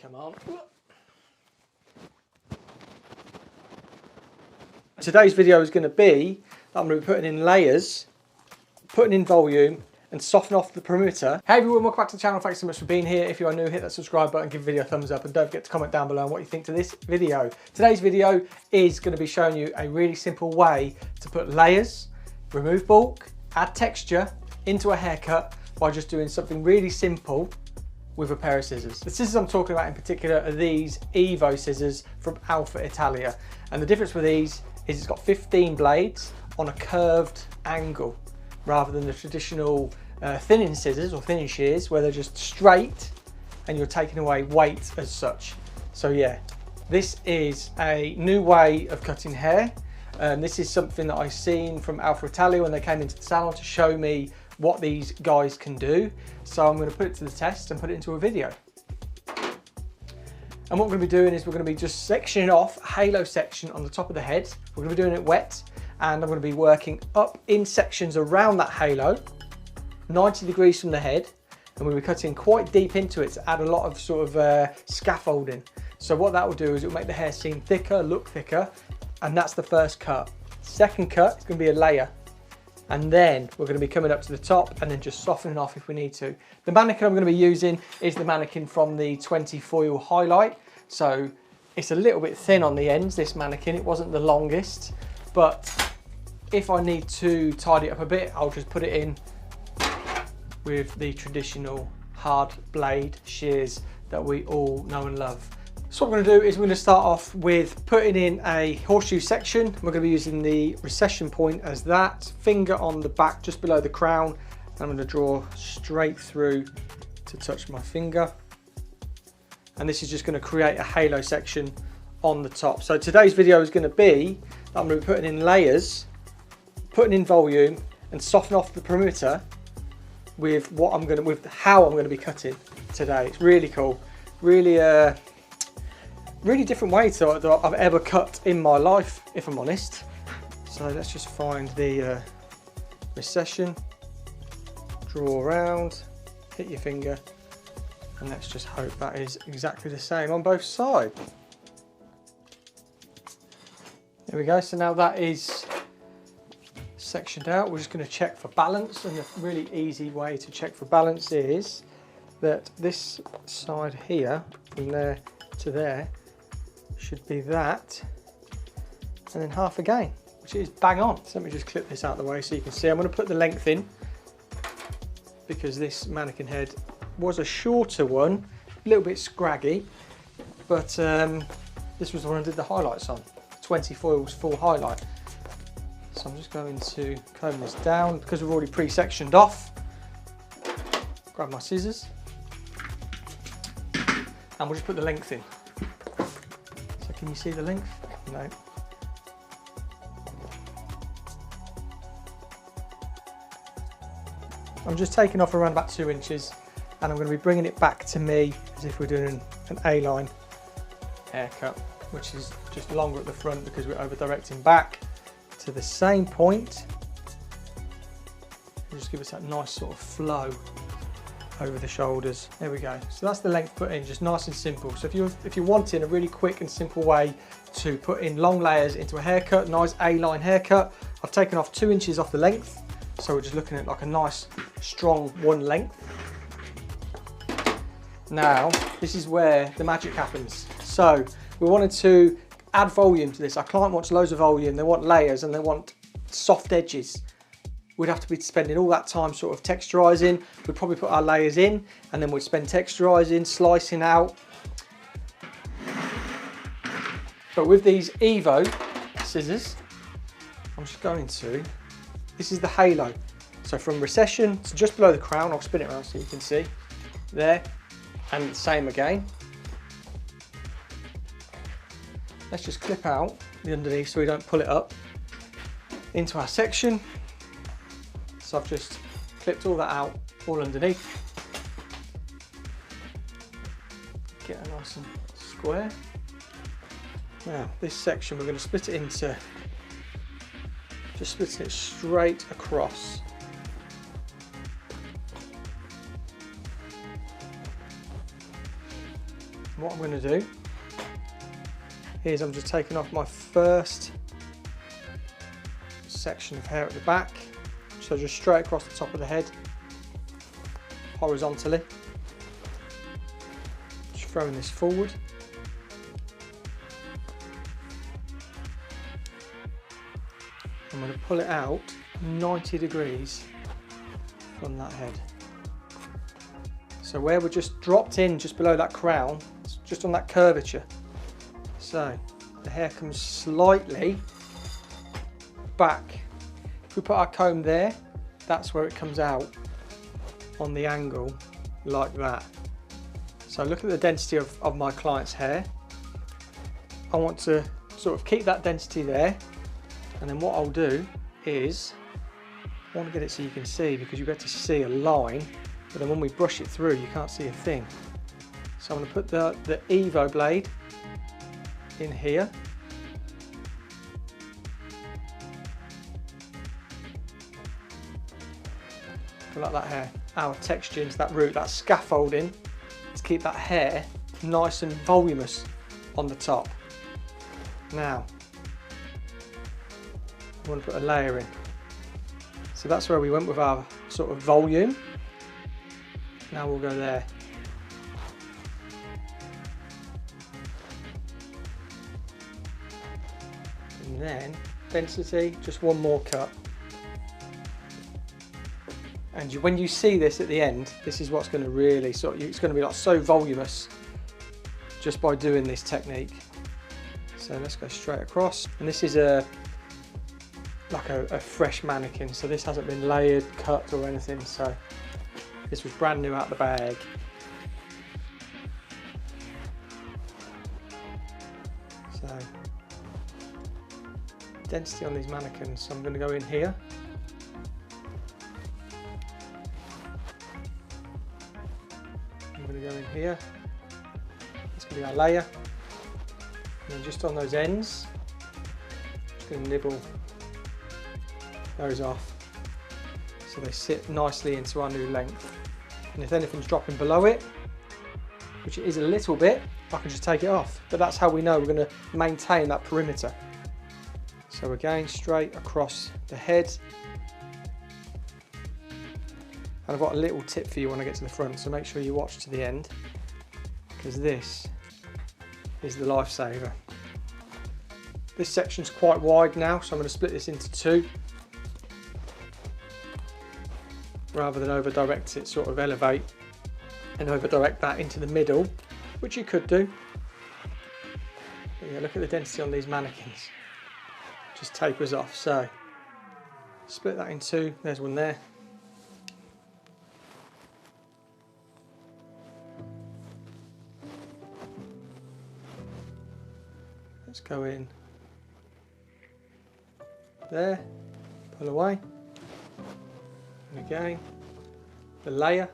Come on. Today's video is going to be, I'm going to be putting in layers, putting in volume and soften off the perimeter. Hey everyone, welcome back to the channel. Thanks so much for being here. If you are new, hit that subscribe button, give the video a thumbs up, and don't forget to comment down below on what you think to this video. Today's video is going to be showing you a really simple way to put layers, remove bulk, add texture into a haircut by just doing something really simple with a pair of scissors. The scissors I'm talking about in particular are these Evo scissors from Alpha Italia. And the difference with these is it's got 15 blades on a curved angle rather than the traditional thinning scissors or thinning shears where they're just straight and you're taking away weight as such. So yeah, this is a new way of cutting hair. This is something that I've seen from Alpha Italia when they came into the salon to show me what these guys can do. So I'm going to put it to the test and put it into a video. And what we're going to be doing is we're going to be just sectioning off a halo section on the top of the head. We're going to be doing it wet, and I'm going to be working up in sections around that halo, 90 degrees from the head, and we'll be cutting quite deep into it to add a lot of sort of scaffolding. So what that will do is it will make the hair seem thicker, look thicker, and that's the first cut. Second cut is going to be a layer. And then we're going to be coming up to the top and then just softening off if we need to. The mannequin I'm going to be using is the mannequin from the 20 foil highlight. So it's a little bit thin on the ends, this mannequin. It wasn't the longest, but if I need to tidy it up a bit, I'll just put it in with the traditional hard blade shears that we all know and love. So what we're going to do is we're going to start off with putting in a horseshoe section. We're going to be using the recession point as that, finger on the back just below the crown, and I'm going to draw straight through to touch my finger. And this is just going to create a halo section on the top. So today's video is going to be, I'm going to be putting in layers, putting in volume and soften off the perimeter with how I'm going to be cutting today. It's really cool, really different way that I've ever cut in my life, if I'm honest. So let's just find the recession, draw around, hit your finger, and let's just hope that is exactly the same on both sides. There we go. So now that is sectioned out, we're just going to check for balance, and a really easy way to check for balance is that this side here, from there to there, should be that, and then half again, which is bang on. So let me just clip this out of the way so you can see. I'm going to put the length in because this mannequin head was a shorter one, a little bit scraggy, but this was the one I did the highlights on, 20 foils full highlight. So I'm just going to comb this down because we've already pre-sectioned off. Grab my scissors and we'll just put the length in. Can you see the length? No. I'm just taking off around about 2 inches, and I'm going to be bringing it back to me as if we're doing an A-line haircut, which is just longer at the front because we're over directing back to the same point. And just give us that nice sort of flow over the shoulders. There we go. So that's the length put in, just nice and simple. So if you're wanting a really quick and simple way to put in long layers into a haircut, nice A-line haircut, I've taken off 2 inches off the length. So we're just looking at like a nice strong one length. Now, this is where the magic happens. So we wanted to add volume to this. Our client wants loads of volume, they want layers and they want soft edges. We'd have to be spending all that time sort of texturizing. We'd probably put our layers in and then we'd spend texturizing, slicing out. But with these Evo scissors, I'm just going to, this is the halo. So from recession to just below the crown, I'll spin it around so you can see, there, and the same again. Let's just clip out the underneath so we don't pull it up into our section. So I've just clipped all that out, all underneath. Get it nice and square. Now this section we're going to split it into, just splitting it straight across. What I'm going to do is I'm just taking off my first section of hair at the back, so just straight across the top of the head, horizontally. Just throwing this forward. I'm going to pull it out 90 degrees from that head. So where we're just dropped in just below that crown, it's just on that curvature. So the hair comes slightly back. If we put our comb there, that's where it comes out on the angle like that. So look at the density of my client's hair. I want to sort of keep that density there, and then what I'll do is, I want to get it so you can see, because you get to see a line, but then when we brush it through you can't see a thing. So I'm going to put the Evo blade in here. Like that hair, our texture into that root, that scaffolding to keep that hair nice and voluminous on the top. Now I want to put a layer in, so that's where we went with our sort of volume. Now we'll go there. And then density, just one more cut. And when you see this at the end, this is what's going to really it's going to be like so voluminous just by doing this technique. So let's go straight across. And this is like a fresh mannequin, so this hasn't been layered, cut or anything. So this was brand new out the bag. So density on these mannequins. So I'm going to go in here. I'm going to go in here. It's going to be our layer. And then just on those ends, just going to nibble those off so they sit nicely into our new length. And if anything's dropping below it, which it is a little bit, I can just take it off. But that's how we know we're going to maintain that perimeter. So again, straight across the head. And I've got a little tip for you when I get to the front, so make sure you watch to the end, because this is the lifesaver. This section's quite wide now, so I'm going to split this into two, rather than over direct it, sort of elevate and over direct that into the middle, which you could do. But yeah, look at the density on these mannequins, just tapers off. So split that in two, there's one there. Let's go in there, pull away, and again the layer,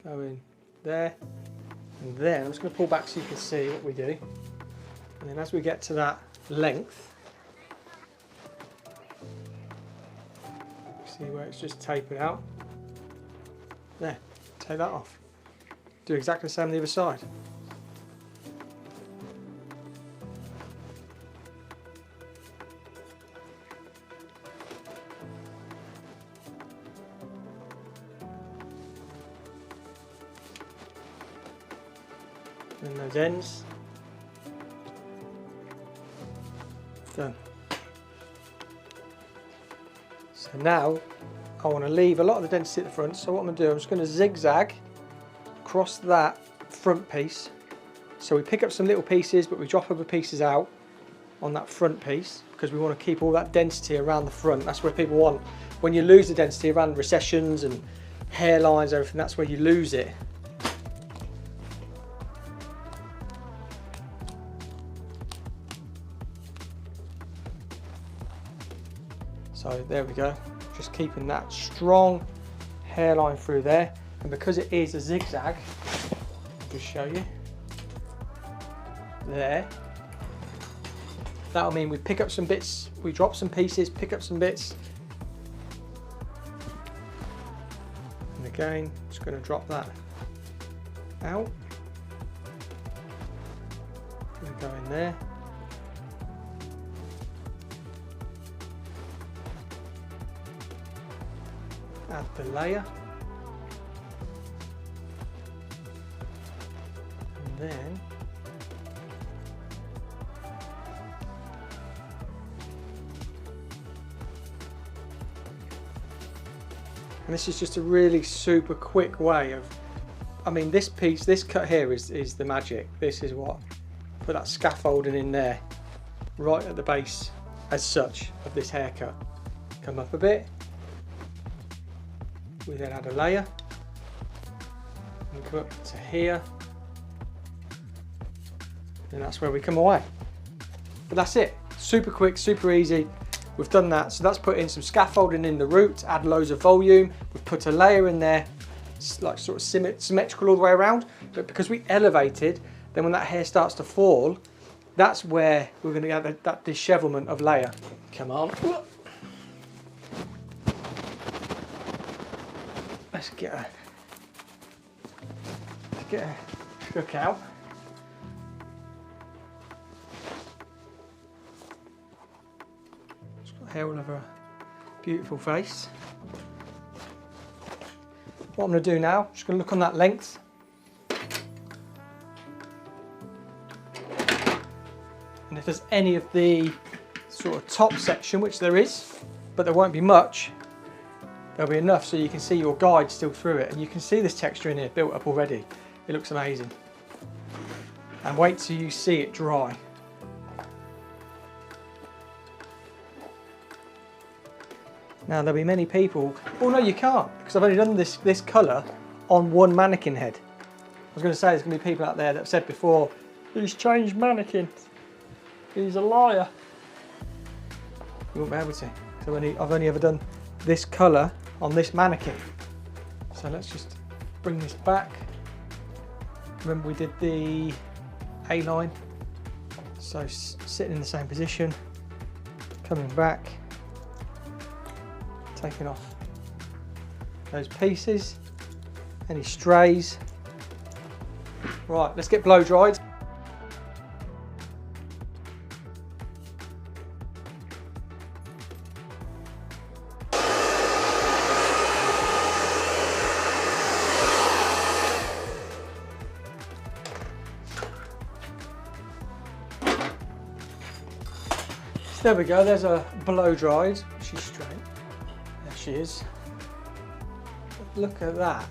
go in there, and then I'm just going to pull back so you can see what we do. And then as we get to that length, see where it's just tapered out there, take that off, do exactly the same on the other side. And those ends, done. So now I want to leave a lot of the density at the front, so what I'm going to do, I'm just going to zigzag across that front piece. So we pick up some little pieces, but we drop other pieces out on that front piece, because we want to keep all that density around the front. That's where people want, when you lose the density around recessions and hairlines, everything, that's where you lose it. So there we go, just keeping that strong hairline through there. And because it is a zigzag, I'll just show you there. That'll mean we pick up some bits, we drop some pieces, pick up some bits. And again, just going to drop that out. going to go in there. Add the layer. And then this is just a really super quick way of, I mean, this piece, this cut here is the magic. This is what, put that scaffolding in there, right at the base as such of this haircut. Come up a bit. We then add a layer. And come up to here. And that's where we come away. But that's it. Super quick, super easy. We've done that. So that's put in some scaffolding in the root, add loads of volume. We've put a layer in there. It's like sort of symmetrical all the way around, but because we elevated, then when that hair starts to fall, that's where we're going to get that dishevelment of layer. Come on. Let's get a hook out. She's got hair all over her beautiful face. What I'm going to do now, I'm just going to look on that length. And if there's any of the sort of top section, which there is, but there won't be much, there'll be enough so you can see your guide still through it. And you can see this texture in here built up already. It looks amazing. And wait till you see it dry. Now there'll be many people, oh no you can't, because I've only done this colour on one mannequin head. I was going to say there's going to be people out there that have said before, he's changed mannequin, he's a liar. You won't be able to, because I've only ever done this colour on this mannequin. So let's just bring this back. Remember we did the A-line, so sitting in the same position, coming back, taking off those pieces, any strays. Right, let's get blow dried. So there we go, there's a blow dried. She's straight. She is. Look at that.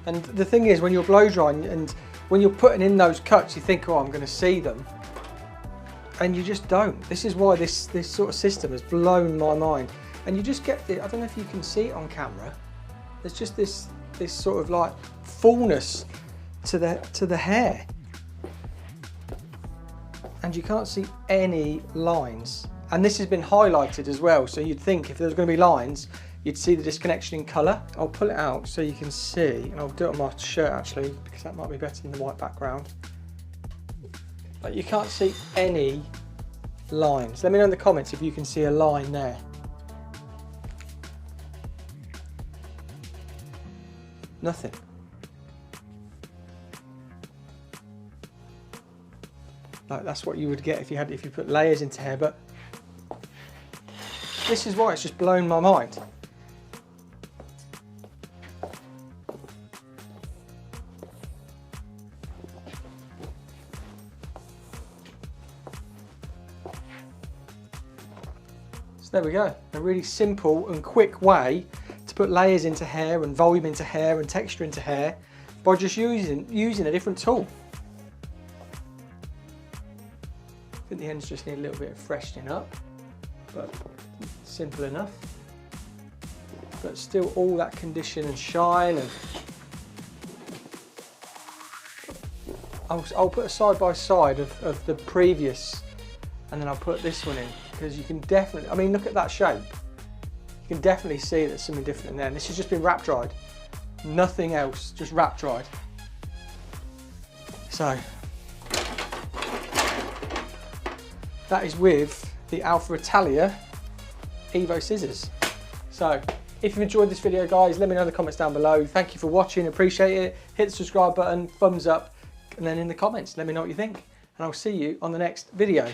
And the thing is, when you're blow drying and when you're putting in those cuts, you think, oh, I'm going to see them, and you just don't. This is why this sort of system has blown my mind. And you just get the, I don't know if you can see it on camera, there's just this sort of like fullness to the hair, and you can't see any lines. And this has been highlighted as well, so you'd think if there was going to be lines, you'd see the disconnection in colour. I'll pull it out so you can see, and I'll do it on my shirt actually, because that might be better than the white background. But you can't see any lines. Let me know in the comments if you can see a line there. Nothing. Like that's what you would get if you put layers into hair, but this is why it's just blown my mind. So there we go, a really simple and quick way to put layers into hair and volume into hair and texture into hair by just using a different tool. I think the ends just need a little bit of freshening up, but simple enough. But still all that condition and shine, and I'll put a side by side of the previous, and then I'll put this one in, because you can definitely, I mean look at that shape. You can definitely see there's something different in there, and this has just been wrap dried. Nothing else, just wrap dried. So that is with the Alpha Italia Evo scissors. So if you've enjoyed this video guys, let me know in the comments down below. Thank you for watching, appreciate it. Hit the subscribe button, thumbs up, and then in the comments let me know what you think. and I'll see you on the next video.